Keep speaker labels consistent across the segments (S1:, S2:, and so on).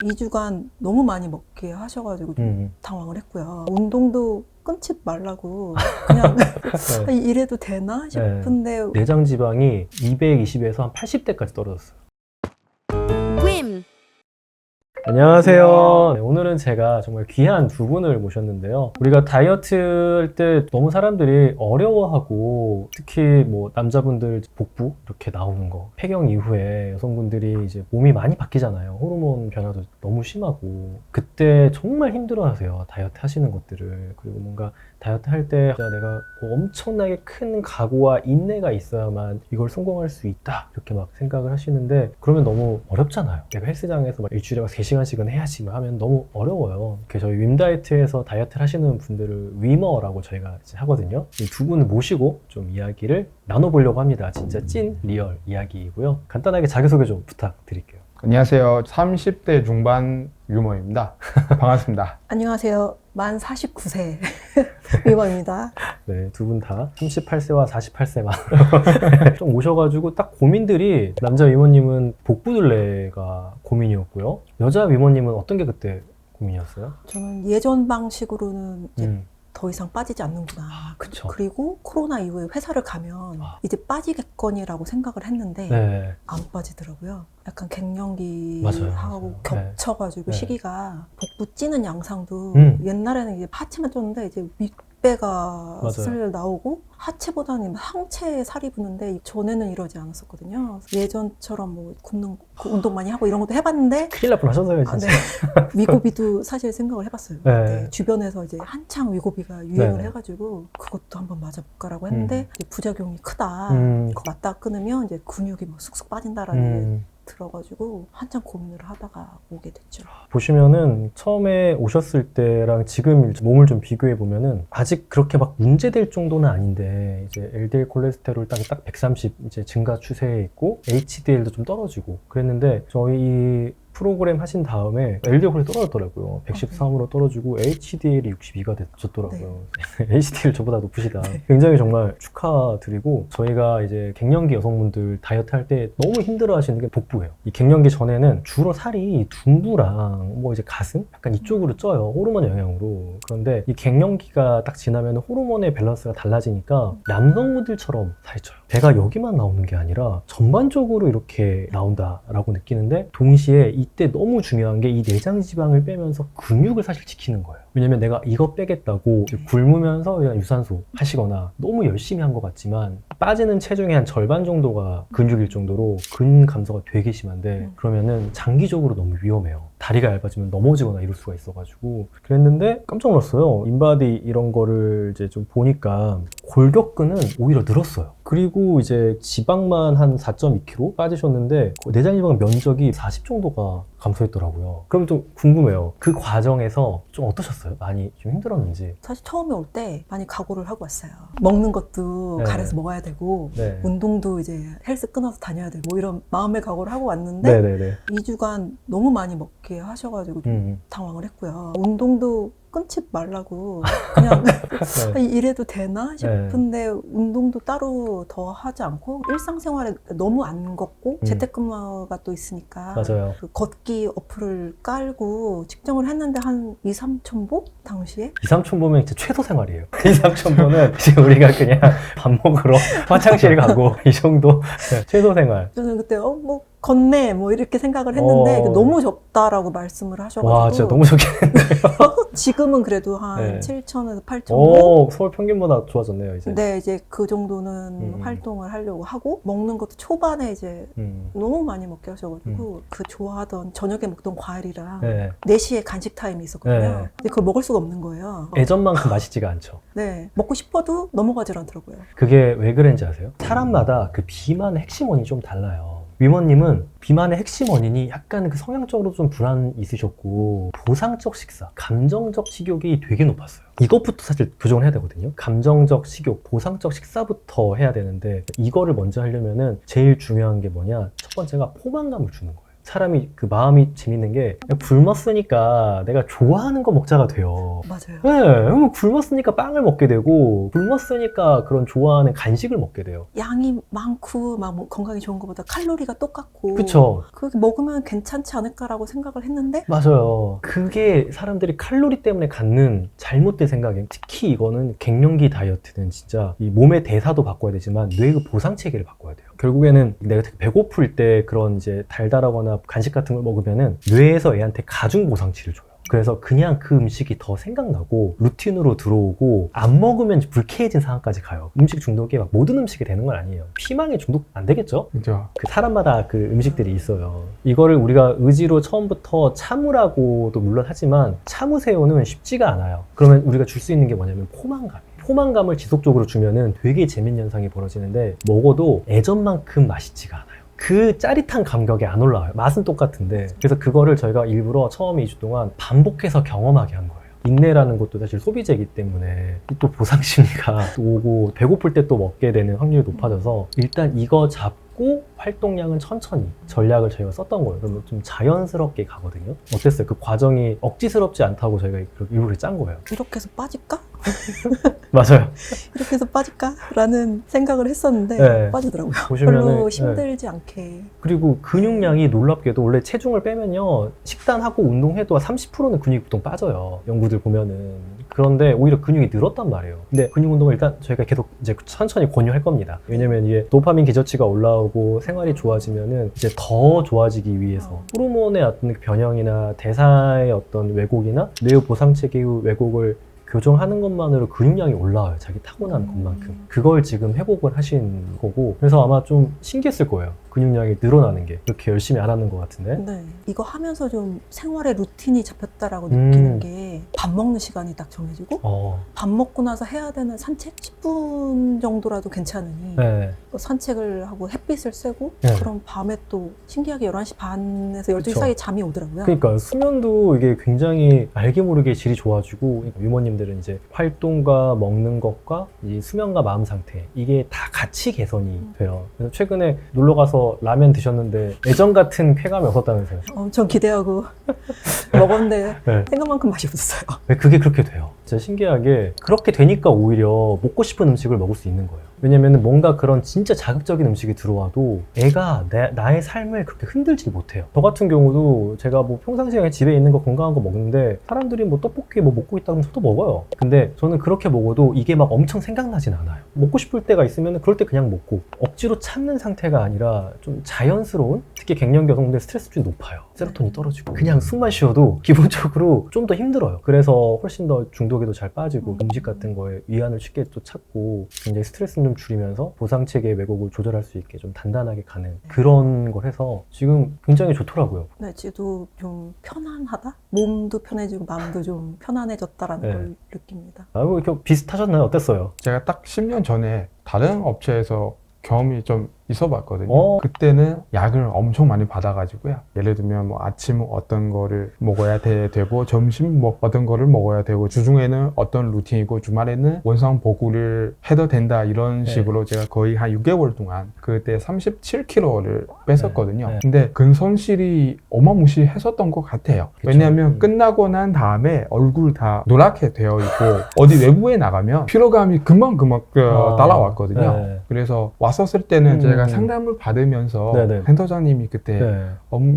S1: 2주간 너무 많이 먹게 하셔가지고 좀 당황을 했고요. 운동도 끊지 말라고 그냥
S2: 네.
S1: 이래도 되나 싶은데
S2: 내장 지방이 220에서 한 80대까지 떨어졌어요. 안녕하세요. 네, 오늘은 제가 정말 귀한 두 분을 모셨는데요. 우리가 다이어트 할 때 너무 사람들이 어려워하고 특히 뭐 남자분들 복부 이렇게 나오는 거, 폐경 이후에 여성분들이 이제 몸이 많이 바뀌잖아요. 호르몬 변화도 너무 심하고 그때 정말 힘들어하세요. 다이어트 하시는 것들을. 그리고 뭔가 다이어트 할 때 내가 엄청나게 큰 각오와 인내가 있어야만 이걸 성공할 수 있다 이렇게 막 생각을 하시는데 그러면 너무 어렵잖아요. 내가 헬스장에서 막 일주일에 막 3시간씩은 해야지 하면 너무 어려워요. 그래서 저희 윈다이어트에서 다이어트를 하시는 분들을 위머라고 저희가 이제 하거든요. 이 두 분을 모시고 좀 이야기를 나눠보려고 합니다. 진짜 찐 리얼 이야기이고요. 간단하게 자기소개 좀 부탁드릴게요.
S3: 안녕하세요. 30대 중반 유머입니다. 반갑습니다.
S1: 안녕하세요. 만 49세 위머입니다.
S2: 네, 두 분 다 38세와 48세만 좀 오셔가지고 딱 고민들이 남자 위머님은 복부둘레가 고민이었고요. 여자 위머님은 어떤 게 그때 고민이었어요?
S1: 저는 예전 방식으로는 이제 더 이상 빠지지 않는구나.
S2: 그쵸.
S1: 그리고 코로나 이후에 회사를 가면 이제 빠지겠거니라고 생각을 했는데
S2: 네.
S1: 안 빠지더라고요. 약간
S2: 맞아요,
S1: 갱년기하고
S2: 맞아요.
S1: 겹쳐가지고
S2: 네.
S1: 시기가 복부 찌는 양상도 옛날에는 이제 하체만 쪘는데 이제 윗배가
S2: 맞아요.
S1: 슬 나오고 하체보다는 상체에 살이 붙는데 전에는 이러지 않았었거든요. 예전처럼 뭐 굽는 운동 많이 하고 이런 것도 해봤는데
S2: 큰일 날 뻔하셨어요 진짜.
S1: 네. 위고비도 사실 생각을 해봤어요.
S2: 네.
S1: 네. 주변에서 이제 한창 위고비가 유행을
S2: 네.
S1: 해가지고 그것도 한번 맞아볼까라고 했는데 이제 부작용이 크다. 그거 맞다 끊으면 이제 근육이 막 쑥쑥 빠진다라는 게 들어가지고 한참 고민을 하다가 오게 됐죠.
S2: 보시면은 처음에 오셨을 때랑 지금 몸을 좀 비교해 보면은 아직 그렇게 막 문제될 정도는 아닌데 이제 LDL 콜레스테롤 딱 130 이제 증가 추세에 있고 HDL도 좀 떨어지고 그랬는데 저희 프로그램 하신 다음에 LDL 콜레스테롤 떨어졌더라고요. 113으로 떨어지고 HDL이 62가 됐었더라고요. 네. HDL 저보다 높으시다.
S1: 네.
S2: 굉장히 정말 축하드리고 저희가 이제 갱년기 여성분들 다이어트 할 때 너무 힘들어 하시는 게 복부예요. 이 갱년기 전에는 주로 살이 둔부랑 뭐 이제 가슴 약간 이쪽으로 쪄요. 호르몬 영향으로. 그런데 이 갱년기가 딱 지나면 호르몬의 밸런스가 달라지니까 남성분들처럼 살이 쪄요. 배가 여기만 나오는 게 아니라 전반적으로 이렇게 나온다라고 느끼는데 동시에 이때 너무 중요한 게 이 내장 지방을 빼면서 근육을 사실 지키는 거예요. 왜냐면 내가 이거 빼겠다고 굶으면서 그냥 유산소 하시거나 너무 열심히 한 것 같지만 빠지는 체중의 한 절반 정도가 근육일 정도로 근 감소가 되게 심한데 그러면은 장기적으로 너무 위험해요. 다리가 얇아지면 넘어지거나 이럴 수가 있어가지고 그랬는데 깜짝 놀랐어요. 인바디 이런 거를 이제 좀 보니까 골격근은 오히려 늘었어요. 그리고 이제 지방만 한 4.2kg 빠지셨는데 내장 지방 면적이 40 정도가 감소했더라고요. 그럼 좀 궁금해요. 그 과정에서 좀 어떠셨어요? 많이 좀 힘들었는지.
S1: 사실 처음에 올 때 많이 각오를 하고 왔어요. 먹는 것도
S2: 네.
S1: 가려서 먹어야 되고
S2: 네.
S1: 운동도 이제 헬스 끊어서 다녀야 되고 뭐 이런 마음의 각오를 하고 왔는데
S2: 네네네.
S1: 2주간 너무 많이 먹게 하셔가지고 좀 당황을 했고요. 운동도 끊지 말라고 그냥
S2: 네.
S1: 이래도 되나 싶은데 운동도 따로 더 하지 않고 일상생활에 너무 안 걷고 재택근무가 또 있으니까
S2: 맞아요.
S1: 그 걷기 어플을 깔고 측정을 했는데 한 2, 3천 보? 당시에?
S2: 2, 3천 보면 진짜 최소 생활이에요. 2, 3천 보는 지금 우리가 그냥 밥 먹으러 화장실 가고 이 정도 최소 생활.
S1: 저는 그때 뭐 걷네 뭐 이렇게 생각을 했는데 너무 적다라고 말씀을 하셔가지고
S2: 와 진짜 너무 좋겠는데요.
S1: 지금은 그래도 한
S2: 네.
S1: 7천에서 8천
S2: 오, 서울 평균보다 좋아졌네요 이제.
S1: 네, 이제 그 정도는 활동을 하려고 하고 먹는 것도 초반에 이제 너무 많이 먹게 하셔가지고 그 좋아하던 저녁에 먹던 과일이랑
S2: 네.
S1: 4시에 간식 타임이 있었거든요.
S2: 네.
S1: 근데 그걸 먹을 수가 없는 거예요.
S2: 예전만큼 맛있지가 않죠.
S1: 네, 먹고 싶어도 넘어가질 않더라고요.
S2: 그게 왜 그런지 아세요? 사람마다 그 비만의 핵심 원인이 좀 달라요. 위머님은 비만의 핵심 원인이 약간 그 성향적으로 좀 불안 있으셨고 보상적 식사, 감정적 식욕이 되게 높았어요. 이것부터 사실 교정을 해야 되거든요. 감정적 식욕, 보상적 식사부터 해야 되는데 이거를 먼저 하려면은 제일 중요한 게 뭐냐? 첫 번째가 포만감을 주는 거예요. 사람이 그 마음이 재밌는 게 굶었으니까 내가 좋아하는 거 먹자가 돼요.
S1: 맞아요.
S2: 네, 굶었으니까 빵을 먹게 되고 굶었으니까 그런 좋아하는 간식을 먹게 돼요.
S1: 양이 많고 막 뭐 건강에 좋은 것보다 칼로리가 똑같고
S2: 그쵸?
S1: 그렇게 먹으면 괜찮지 않을까라고 생각을 했는데
S2: 맞아요. 그게 사람들이 칼로리 때문에 갖는 잘못된 생각이에요. 특히 이거는 갱년기 다이어트는 진짜 이 몸의 대사도 바꿔야 되지만 뇌의 보상 체계를 바꿔야 돼요. 결국에는 내가 되게 배고플 때 그런 이제 달달하거나 간식 같은 걸 먹으면은 뇌에서 애한테 가중 보상치를 줘요. 그래서 그냥 그 음식이 더 생각나고 루틴으로 들어오고 안 먹으면 불쾌해진 상황까지 가요. 음식 중독이 막 모든 음식이 되는 건 아니에요. 피망에 중독 안 되겠죠?
S3: 그죠.
S2: 그 사람마다 그 음식들이 있어요. 이거를 우리가 의지로 처음부터 참으라고도 물론 하지만 참으세요는 쉽지가 않아요. 그러면 우리가 줄 수 있는 게 뭐냐면 포만감. 포만감을 지속적으로 주면은 되게 재밌는 현상이 벌어지는데 먹어도 예전만큼 맛있지가 않아요. 그 짜릿한 감격이 안 올라와요. 맛은 똑같은데. 그래서 그거를 저희가 일부러 처음에 2주 동안 반복해서 경험하게 한 거예요. 인내라는 것도 사실 소비재이기 때문에 또 보상심리가 또 오고 배고플 때 또 먹게 되는 확률이 높아져서 일단 이거 잡고 활동량은 천천히 전략을 저희가 썼던 거예요. 그러면 좀 자연스럽게 가거든요. 어땠어요? 그 과정이 억지스럽지 않다고 저희가 일부러 짠 거예요.
S1: 이렇게 해서 빠질까?
S2: 맞아요.
S1: 이렇게 해서 빠질까? 라는 생각을 했었는데
S2: 네.
S1: 빠지더라고요.
S2: 보시면은
S1: 별로
S2: 네.
S1: 힘들지 않게.
S2: 그리고 근육량이 놀랍게도 원래 체중을 빼면요 식단하고 운동해도 30%는 근육이 보통 빠져요. 연구들 보면은. 그런데 오히려 근육이 늘었단 말이에요. 근데 근육 운동을 일단 저희가 계속 이제 천천히 권유할 겁니다. 왜냐면 이게 도파민 기저치가 올라오고 생활이 좋아지면은 이제 더 좋아지기 위해서 호르몬의 어떤 변형이나 대사의 어떤 왜곡이나 뇌의 보상 체계의 왜곡을 교정하는 것만으로 근육량이 올라와요. 자기 타고난 것만큼. 그걸 지금 회복을 하신 거고 그래서 아마 좀 신기했을 거예요. 근육량이 늘어나는 게 그렇게 열심히 안 하는 것 같은데.
S1: 네. 이거 하면서 좀 생활의 루틴이 잡혔다라고 느끼는 게 밥 먹는 시간이 딱 정해지고 밥 먹고 나서 해야 되는 산책 10분 정도라도 괜찮으니
S2: 네.
S1: 산책을 하고 햇빛을 쐬고
S2: 네.
S1: 그럼 밤에 또 신기하게 11시 반에서 12시
S2: 그쵸.
S1: 사이에 잠이 오더라고요.
S2: 그러니까 수면도 이게 굉장히 알게 모르게 질이 좋아지고 유머님들은 이제 활동과 먹는 것과 이 수면과 마음 상태 이게 다 같이 개선이 돼요. 그래서 최근에 놀러 가서 라면 드셨는데 예전 같은 쾌감이 없었다면서요?
S1: 엄청 기대하고 먹었는데
S2: 네.
S1: 생각만큼 맛이 없었어요.
S2: 왜 그게 그렇게 돼요? 진짜 신기하게 그렇게 되니까 오히려 먹고 싶은 음식을 먹을 수 있는 거예요. 왜냐면 뭔가 그런 진짜 자극적인 음식이 들어와도 애가 나의 삶을 그렇게 흔들지 못해요. 저 같은 경우도 제가 뭐 평상시에 집에 있는 거 건강한 거 먹는데 사람들이 뭐 떡볶이 뭐 먹고 있다면 저도 먹어요. 근데 저는 그렇게 먹어도 이게 막 엄청 생각나진 않아요. 먹고 싶을 때가 있으면 그럴 때 그냥 먹고 억지로 참는 상태가 아니라 좀 자연스러운 특히 갱년기 여성분들 스트레스 수준이 높아요. 세로토닌이 떨어지고 그냥 숨만 쉬어도 기본적으로 좀 더 힘들어요. 그래서 훨씬 더 중독에도 잘 빠지고 음식 같은 거에 위안을 쉽게 또 찾고 굉장히 스트레스는 좀 줄이면서 보상체계의 왜곡을 조절할 수 있게 좀 단단하게 가는 그런 걸 해서 지금 굉장히 좋더라고요.
S1: 네, 지도 좀 편안하다? 몸도 편해지고 마음도 좀 편안해졌다라는
S2: 네.
S1: 걸 느낍니다.
S2: 뭐 이렇게 비슷하셨나요? 어땠어요?
S3: 제가 딱 10년 전에 다른 업체에서 경험이 좀 있어 봤거든요. 그때는 약을 엄청 많이 받아가지고요. 예를 들면 뭐 아침 어떤 거를 먹어야 되고 점심 뭐 어떤 거를 먹어야 되고 주중에는 어떤 루틴이고 주말에는 원상 복구를 해도 된다 이런 식으로 제가 거의 한 6개월 동안 그때 37kg를 뺐었거든요.
S2: 네.
S3: 근데 근손실이 어마무시했었던 것 같아요.
S2: 그쵸.
S3: 왜냐하면 끝나고 난 다음에 얼굴 다 노랗게 되어 있고 어디 외부에 나가면 피로감이 금방 따라왔거든요.
S2: 네.
S3: 그래서 왔었을 때는 제가 상담을 받으면서
S2: 네네.
S3: 센터장님이 그때
S2: 네.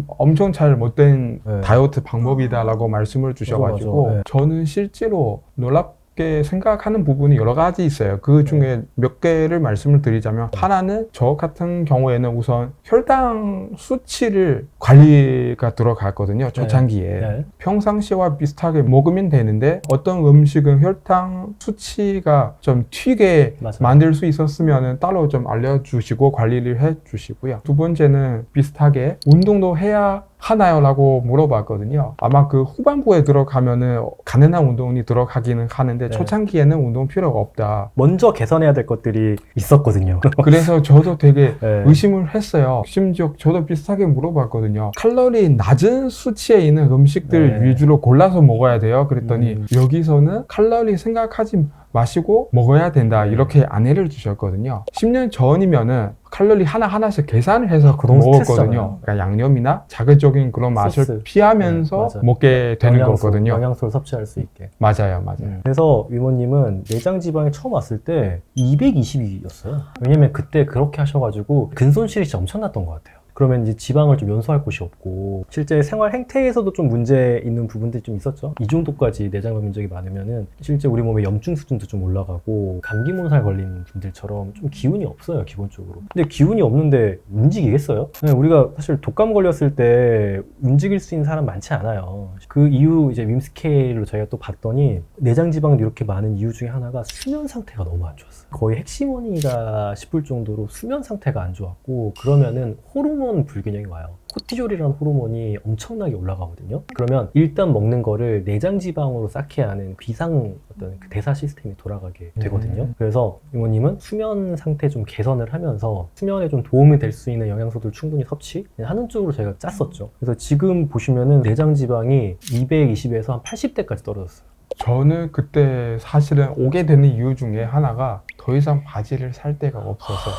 S3: 엄청 잘 못된
S2: 네.
S3: 다이어트 방법이다라고 말씀을 주셔가지고
S2: 맞아. 네.
S3: 저는 실제로 놀랍게 생각하는 부분이 여러 가지 있어요. 그 중에 몇 개를 말씀을 드리자면 하나는 저 같은 경우에는 우선 혈당 수치를 관리가 들어갔거든요. 초창기에.
S2: 네.
S3: 평상시와 비슷하게 먹으면 되는데 어떤 음식은 혈당 수치가 좀 튀게
S2: 맞아요.
S3: 만들 수 있었으면 따로 좀 알려주시고 관리를 해주시고요. 두 번째는 비슷하게 운동도 해야 하나요? 라고 물어봤거든요. 아마 그 후반부에 들어가면은 가능한 운동이 들어가기는 하는데
S2: 네.
S3: 초창기에는 운동 필요가 없다.
S2: 먼저 개선해야 될 것들이 있었거든요.
S3: 그래서 저도 되게
S2: 네.
S3: 의심을 했어요. 심지어 저도 비슷하게 물어봤거든요. 칼로리 낮은 수치에 있는 음식들
S2: 네.
S3: 위주로 골라서 먹어야 돼요. 그랬더니 여기서는 칼로리 생각하지 마시고 먹어야 된다 이렇게 안내를 주셨거든요. 10년 전이면은 칼로리 하나하나씩 계산을 해서
S2: 너무
S3: 먹었거든요.
S2: 스트레스잖아요.
S3: 그러니까 양념이나 자극적인 그런 맛을
S2: 소스.
S3: 피하면서
S2: 네, 맞아요.
S3: 먹게 되는 거거든요.
S2: 영양소를 섭취할 수 있게.
S3: 맞아요.
S2: 그래서 위모님은 내장 지방이 처음 왔을 때 220이었어요. 왜냐면 그때 그렇게 하셔가지고 근손실이 진짜 엄청났던 것 같아요. 그러면 이제 지방을 좀 연소할 곳이 없고 실제 생활 행태에서도 좀 문제 있는 부분들이 좀 있었죠. 이 정도까지 내장암 면적이 많으면은 실제 우리 몸의 염증 수준도 좀 올라가고 감기 몸살 걸린 분들처럼 좀 기운이 없어요, 기본적으로. 근데 기운이 없는데 움직이겠어요? 네, 우리가 사실 독감 걸렸을 때 움직일 수 있는 사람 많지 않아요. 그 이후 이제 밈 스케일로 저희가 또 봤더니 내장 지방이 이렇게 많은 이유 중에 하나가 수면 상태가 너무 안 좋았어요. 거의 핵심원이다 싶을 정도로 수면 상태가 안 좋았고, 그러면은 호르몬 불균형이 와요. 코티졸이라는 호르몬이 엄청나게 올라가거든요. 그러면 일단 먹는 거를 내장 지방으로 쌓게 하는 비상 어떤 그 대사 시스템이 돌아가게 되거든요. 그래서 이모님은 수면 상태 좀 개선을 하면서 수면에 좀 도움이 될 수 있는 영양소들 충분히 섭취하는 쪽으로 저희가 짰었죠. 그래서 지금 보시면은 내장 지방이 220에서 한 80대까지 떨어졌어요.
S3: 저는 그때 사실은 오게 되는 이유 중에 하나가 더 이상 바지를 살 데가 없어서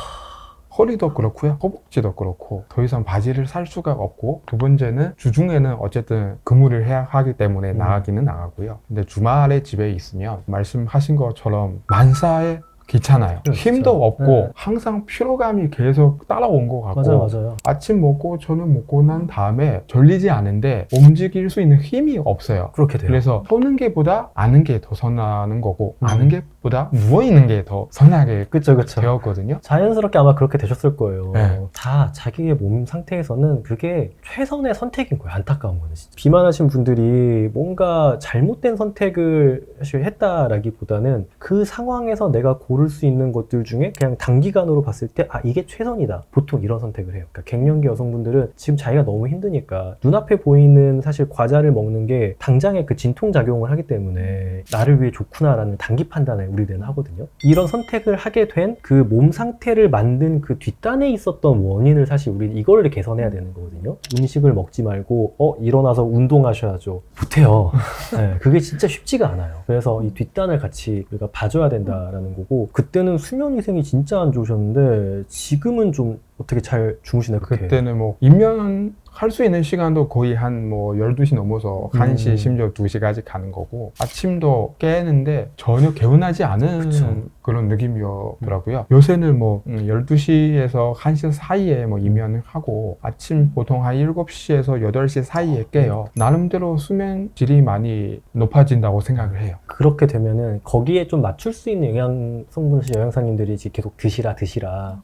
S3: 허리도 그렇고요, 허벅지도 그렇고 더 이상 바지를 살 수가 없고, 두 번째는 주중에는 어쨌든 근무를 해야 하기 때문에 나가기는 나가고요. 근데 주말에 집에 있으면 말씀하신 것처럼 만사에 귀찮아요. 힘도 없고
S2: 네.
S3: 항상 피로감이 계속 따라온 것 같고,
S2: 맞아요.
S3: 아침 먹고 저녁 먹고 난 다음에 졸리지 않은데 움직일 수 있는 힘이 없어요.
S2: 그렇게 돼요.
S3: 그래서 서는 게보다 아는 게 더 선하는 거고, 아는 게보다 누워있는 게 더 선하게
S2: 그쵸.
S3: 되었거든요.
S2: 자연스럽게 아마 그렇게 되셨을 거예요.
S3: 네.
S2: 다 자기의 몸 상태에서는 그게 최선의 선택인 거예요. 안타까운 거는 진짜. 비만하신 분들이 뭔가 잘못된 선택을 사실 했다라기보다는 그 상황에서 내가 고를 수 있는 것들 중에 그냥 단기간으로 봤을 때 이게 최선이다. 보통 이런 선택을 해요. 그러니까 갱년기 여성분들은 지금 자기가 너무 힘드니까 눈앞에 보이는 사실 과자를 먹는 게 당장의 그 진통작용을 하기 때문에 나를 위해 좋구나라는 단기 판단을 우리들은 하거든요. 이런 선택을 하게 된 그 몸 상태를 만든 그 뒷단에 있었던 원인을 사실 우리 이거를 개선해야 되는 거거든요. 음식을 먹지 말고 일어나서 운동하셔야죠. 못해요. 네, 그게 진짜 쉽지가 않아요. 그래서 이 뒷단을 같이 우리가 봐줘야 된다라는 거고, 그때는 수면 위생이 진짜 안 좋으셨는데 지금은 좀 어떻게 잘 주무시나요?
S3: 그때는 뭐 입면 할 수 있는 시간도 거의 한 뭐 12시 넘어서 1시 심지어 2시까지 가는 거고, 아침도 깨는데 전혀 개운하지 않은
S2: 그쵸.
S3: 그런 느낌이었더라고요. 요새는 뭐 12시에서 1시 사이에 뭐 입면을 하고, 아침 보통 한 7시에서 8시 사이에 깨요. 나름대로 수면 질이 많이 높아진다고 생각을 해요.
S2: 그렇게 되면은 거기에 좀 맞출 수 있는 영양 성분을 영양사님들이 계속 드시라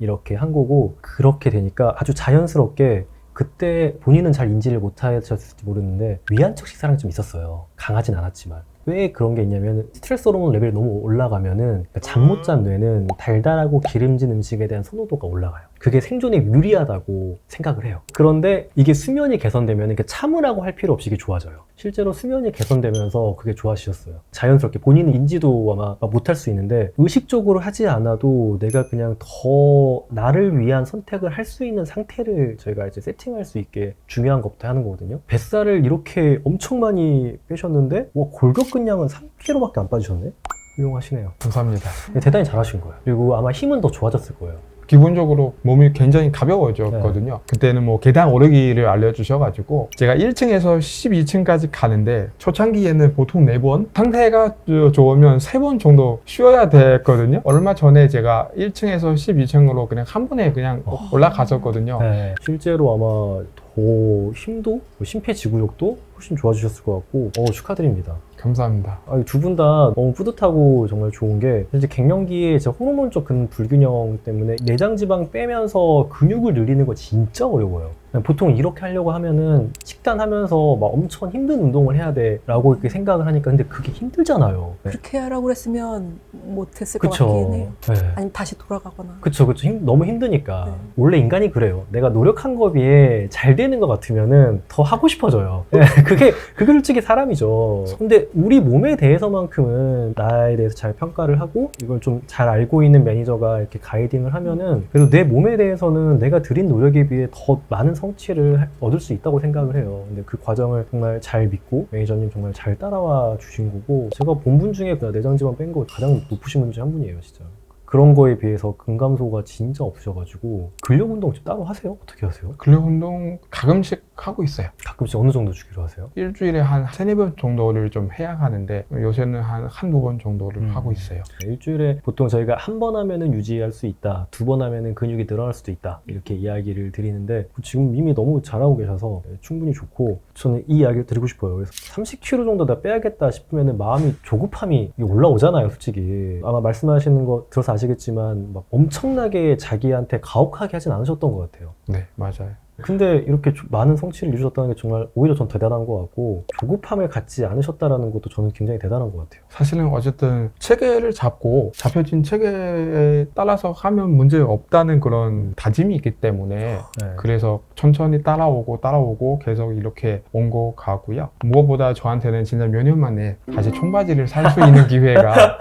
S2: 이렇게 한 거고, 그렇게 되니까 아주 자연스럽게 그때 본인은 잘 인지를 못하셨을지 모르는데 위안적 식사량이 좀 있었어요. 강하진 않았지만. 왜 그런 게 있냐면 스트레스 호르몬 레벨이 너무 올라가면은 잠 못 잔 뇌는 달달하고 기름진 음식에 대한 선호도가 올라가요. 그게 생존에 유리하다고 생각을 해요. 그런데 이게 수면이 개선되면 참으라고 할 필요 없이 이게 좋아져요. 실제로 수면이 개선되면서 그게 좋아지셨어요. 자연스럽게 본인은 인지도 아마 못할 수 있는데 의식적으로 하지 않아도 내가 그냥 더 나를 위한 선택을 할 수 있는 상태를 저희가 이제 세팅할 수 있게 중요한 것부터 하는 거거든요. 뱃살을 이렇게 엄청 많이 빼셨는데 골격근량은 3kg밖에 안 빠지셨네? 훌륭하시네요.
S3: 감사합니다.
S2: 대단히 잘하신 거예요. 그리고 아마 힘은 더 좋아졌을 거예요.
S3: 기본적으로 몸이 굉장히 가벼워졌거든요. 네. 그때는 뭐 계단 오르기를 알려주셔가지고 제가 1층에서 12층까지 가는데 초창기에는 보통 4번, 상태가 좋으면 3번 정도 쉬어야 됐거든요. 얼마 전에 제가 1층에서 12층으로 그냥 한 번에 그냥 올라갔었거든요.
S2: 네. 실제로 아마 더 힘도, 심폐지구력도 훨씬 좋아지셨을 것 같고 축하드립니다.
S3: 감사합니다.
S2: 두 분 다 너무 뿌듯하고 정말 좋은 게, 이제 갱년기에 호르몬적 불균형 때문에 내장 지방 빼면서 근육을 늘리는 거 진짜 어려워요. 보통 이렇게 하려고 하면은 식단하면서 막 엄청 힘든 운동을 해야 돼 라고 이렇게 생각을 하니까, 근데 그게 힘들잖아요.
S1: 그렇게 하라고 그랬으면 못했을 것
S2: 그쵸.
S1: 같긴 해요.
S2: 네.
S1: 아니면 다시 돌아가거나.
S2: 그쵸. 너무 힘드니까.
S1: 네.
S2: 원래 인간이 그래요. 내가 노력한 거에 비해 잘 되는 것 같으면은 더 하고 싶어져요. 네, 그게 솔직히 사람이죠. 근데 우리 몸에 대해서만큼은 나에 대해서 잘 평가를 하고 이걸 좀 잘 알고 있는 매니저가 이렇게 가이딩을 하면은, 그래도 내 몸에 대해서는 내가 들인 노력에 비해 더 많은 성취를 얻을 수 있다고 생각을 해요. 근데 그 과정을 정말 잘 믿고 매니저님 정말 잘 따라와 주신 거고, 제가 본 분 중에 내장지방 뺀 거 가장 높으신 분 중에 한 분이에요, 진짜. 그런 거에 비해서 근감소가 진짜 없으셔가지고. 근력 운동 따로 하세요? 어떻게 하세요?
S3: 근력 운동 가끔씩 하고 있어요.
S2: 가끔씩 어느 정도 주기로 하세요?
S3: 일주일에 한 3-4번 정도를 좀 해야 하는데 요새는 한 한두 번 정도를 하고 있어요.
S2: 일주일에 보통 저희가 한 번 하면은 유지할 수 있다, 2번 하면은 근육이 늘어날 수도 있다, 이렇게 이야기를 드리는데 지금 이미 너무 잘하고 계셔서 충분히 좋고, 저는 이 이야기를 드리고 싶어요. 그래서 30kg 정도 다 빼야겠다 싶으면은 마음이 조급함이 올라오잖아요, 솔직히. 아마 말씀하시는 거 들어서 아시겠지만 막 엄청나게 자기한테 가혹하게 하진 않으셨던 것 같아요.
S3: 네, 맞아요.
S2: 근데 이렇게 많은 성취를 이루셨다는 게 정말 오히려 전 대단한 것 같고, 조급함을 갖지 않으셨다는 것도 저는 굉장히 대단한 것 같아요.
S3: 사실은 어쨌든 체계를 잡고 잡혀진 체계에 따라서 하면 문제 없다는 그런 다짐이 있기 때문에
S2: 네.
S3: 그래서 천천히 따라오고 계속 이렇게 온 거 같고요. 무엇보다 저한테는 진짜 몇 년 만에 다시 청바지를 살 수 있는 기회가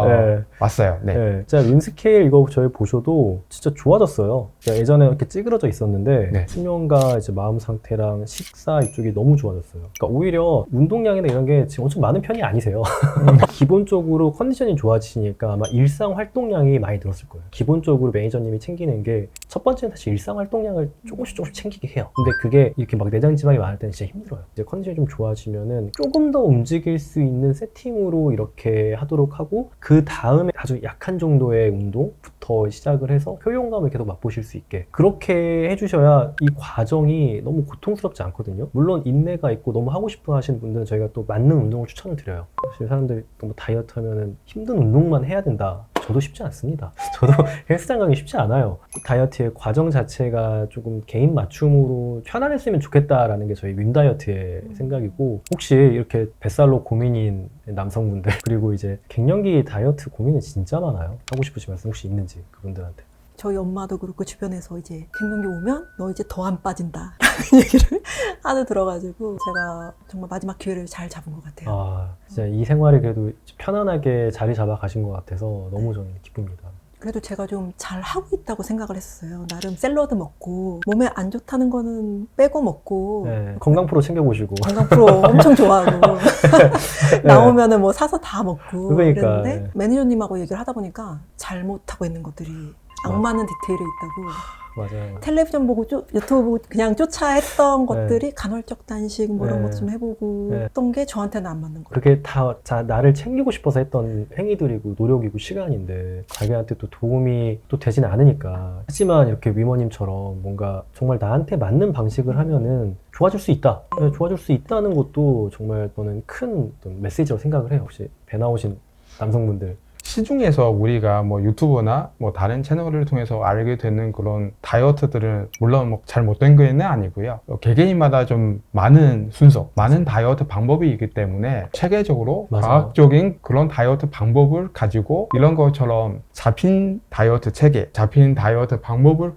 S2: 네.
S3: 왔어요. 네.
S2: 네, 진짜 림스케일 이거 저희 보셔도 진짜 좋아졌어요. 제가 예전에 이렇게 찌그러져 있었는데
S3: 네.
S2: 수면과 이제 마음 상태랑 식사 이쪽이 너무 좋아졌어요. 그러니까 오히려 운동량이나 이런 게 지금 엄청 많은 편이 아니세요. 기본적으로 컨디션이 좋아지시니까 아마 일상 활동량이 많이 늘었을 거예요. 기본적으로 매니저님이 챙기는 게 첫 번째는 사실 일상 활동량을 조금씩 챙기게 해요. 근데 그게 이렇게 막 내장 지방이 많을 때는 진짜 힘들어요. 이제 컨디션이 좀 좋아지면은 조금 더 움직일 수 있는 세팅으로 이렇게 하도록 하고, 그 다음에 아주 약한 정도의 운동부터 시작을 해서 효용감을 계속 맛보실 수 있게 그렇게 해주셔야 이 과정이 너무 고통스럽지 않거든요. 물론 인내가 있고 너무 하고 싶어 하시는 분들은 저희가 또 맞는 운동을 추천을 드려요. 사실 사람들이 너무 다이어트 하면은 힘든 운동만 해야 된다. 저도 쉽지 않습니다. 저도 헬스장 가기 쉽지 않아요. 다이어트의 과정 자체가 조금 개인 맞춤으로 편안했으면 좋겠다라는 게 저희 윈다이어트의 생각이고, 혹시 이렇게 뱃살로 고민인 남성분들, 그리고 이제 갱년기 다이어트 고민이 진짜 많아요. 하고 싶으신 말씀 혹시 있는지 그분들한테.
S1: 저희 엄마도 그렇고 주변에서 이제 갱년기 오면 너 이제 더 안 빠진다 라는 얘기를 하도 들어가지고 제가 정말 마지막 기회를 잘 잡은 것 같아요.
S2: 아, 진짜 이 생활이 그래도 편안하게 자리 잡아 가신 것 같아서 너무 저는 기쁩니다.
S1: 그래도 제가 좀 잘하고 있다고 생각을 했었어요. 나름 샐러드 먹고 몸에 안 좋다는 거는 빼고 먹고
S2: 네, 건강 프로 챙겨보시고.
S1: 건강 프로 엄청 좋아하고 나오면은 뭐 사서 다 먹고
S2: 그러니까,
S1: 그랬는데
S2: 네.
S1: 매니저님하고 얘기를 하다 보니까 잘못하고 있는 것들이 악마는 디테일에 있다고.
S2: 맞아요.
S1: 텔레비전 보고 유튜브 보고 그냥 쫓아 했던 것들이 간헐적 단식 뭐 이런
S2: 네.
S1: 것도 좀 해보고
S2: 네.
S1: 했던 게 저한테는 안 맞는 거예요.
S2: 그게 다 나를 챙기고 싶어서 했던 행위들이고 노력이고 시간인데 자기한테 또 도움이 또 되진 않으니까. 하지만 이렇게 위머님처럼 뭔가 정말 나한테 맞는 방식을 하면은 좋아질 수 있다. 네, 좋아질 수 있다는 것도 정말 저는 큰 어떤 메시지라고 생각을 해요. 혹시 배 나오신 남성분들.
S3: 시중에서 우리가 뭐 유튜브나 뭐 다른 채널을 통해서 알게 되는 그런 다이어트들은 물론 뭐 잘못된 거는 아니고요. 개개인마다 좀 많은 순서, 많은 다이어트 방법이 있기 때문에 체계적으로
S2: 맞아요.
S3: 과학적인 그런 다이어트 방법을 가지고 이런 것처럼 잡힌 다이어트 체계, 잡힌 다이어트 방법을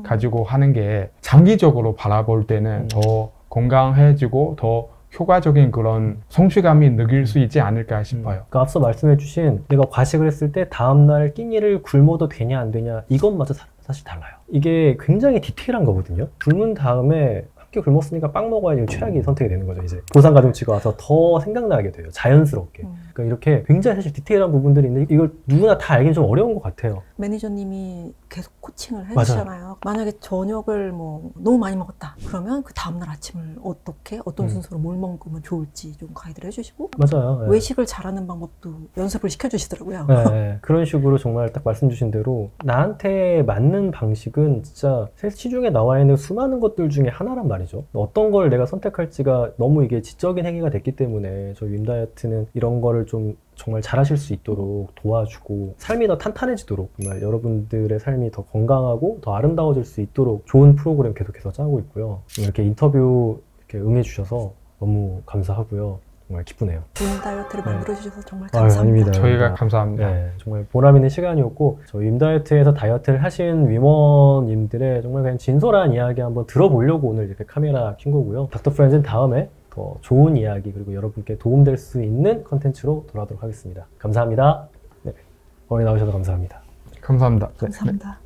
S3: 가지고 하는 게 장기적으로 바라볼 때는 더 건강해지고 더 효과적인 그런 성취감이 느낄 수 있지 않을까 싶어요.
S2: 그러니까 앞서 말씀해주신 내가 과식을 했을 때 다음날 끼니를 굶어도 되냐 안 되냐 이것마저 사실 달라요. 이게 굉장히 디테일한 거거든요. 굶은 다음에 한 끼 굶었으니까 빵 먹어야지 최악의 선택이 되는 거죠. 이제 보상가중치가 와서 더 생각나게 돼요. 자연스럽게. 그러니까 이렇게 굉장히 사실 디테일한 부분들이 있는데 이걸 누구나 다 알기는 좀 어려운 것 같아요.
S1: 매니저님이 계속 코칭을 해주시잖아요. 만약에 저녁을 뭐 너무 많이 먹었다 그러면 그 다음날 아침을 어떻게 어떤 순서로 뭘 먹으면 좋을지 좀 가이드를 해주시고
S2: 맞아요. 네.
S1: 외식을 잘하는 방법도 연습을 시켜주시더라고요.
S2: 네, 그런 식으로 정말 딱 말씀 주신 대로 나한테 맞는 방식은 진짜 시중에 나와 있는 수많은 것들 중에 하나란 말이죠. 어떤 걸 내가 선택할지가 너무 이게 지적인 행위가 됐기 때문에 저희 윈다이어트는 이런 거를 좀 정말 잘하실 수 있도록 도와주고 삶이 더 탄탄해지도록 정말 여러분들의 삶이 더 건강하고 더 아름다워질 수 있도록 좋은 프로그램 계속해서 짜고 있고요. 이렇게 인터뷰 이렇게 응해주셔서 너무 감사하고요. 정말 기쁘네요.
S1: 좋은 다이어트를
S2: 네.
S1: 만들어주셔서 정말 감사합니다.
S2: 아닙니다.
S3: 저희가 감사합니다.
S2: 네, 정말 보람 있는 시간이었고 저희 윈다이어트에서 다이어트를 하신 위머님들의 정말 그냥 진솔한 이야기 한번 들어보려고 오늘 이렇게 카메라 킨 거고요. 닥터 프렌즈는 다음에 더 좋은 이야기 그리고 여러분께 도움될 수 있는 컨텐츠로 돌아오도록 하겠습니다. 감사합니다. 네, 오늘 나오셔서 감사합니다.
S3: 감사합니다.
S1: 감사합니다.